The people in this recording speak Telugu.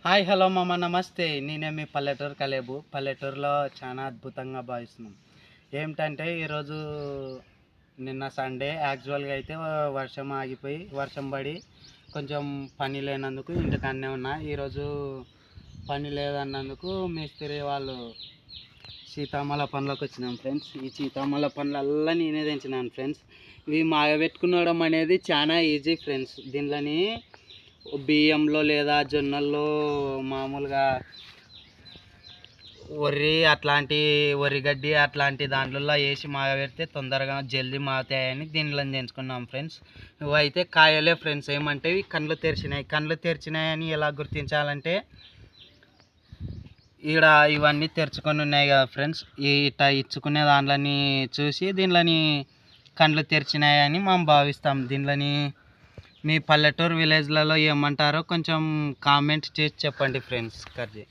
హాయ్ హలో మామ నమస్తే. నేనే మీ పల్లెటూరు కలేబు. పల్లెటూరులో చాలా అద్భుతంగా భావిస్తున్నాం. ఏమిటంటే ఈరోజు నిన్న సండే యాక్చువల్గా అయితే వర్షం ఆగిపోయి వర్షం పడి కొంచెం పని లేనందుకు ఇంటికాడనే ఉన్నా. ఈరోజు పని లేదన్నందుకు మేస్త్రి వాళ్ళు సీతామల పండ్లకు వచ్చినాం ఫ్రెండ్స్. ఈ సీతామల పండ్లల్లా నేనే తెంచినాను ఫ్రెండ్స్. ఇవి మాగబెట్టుకునడం అనేది చాలా ఈజీ ఫ్రెండ్స్. దీనిలోని బియ్యంలో లేదా జొన్నల్లో మామూలుగా వరి గడ్డి అట్లాంటి దాంట్లో వేసి మాగబెడితే తొందరగా జల్దీ మాగుతాయని దీనిలో తెంచుకున్నాం ఫ్రెండ్స్. ఇవి అయితే కాయలే ఫ్రెండ్స్. ఏమంటే ఇవి కళ్ళు తెరిచినాయని ఎలా గుర్తించాలంటే ఈడ ఇవన్నీ తెరుచుకొని ఉన్నాయి కదా ఫ్రెండ్స్. ఇట్లా ఇచ్చుకునే దాంట్లోని చూసి దీనిలోని కళ్ళు తెరిచినాయని మనం భావిస్తాం. దీనిలోని మీ పల్లెటూరు విలేజ్లలో ఏమంటారో కొంచెం కామెంట్ చేసి చెప్పండి ఫ్రెండ్స్. కర్జీ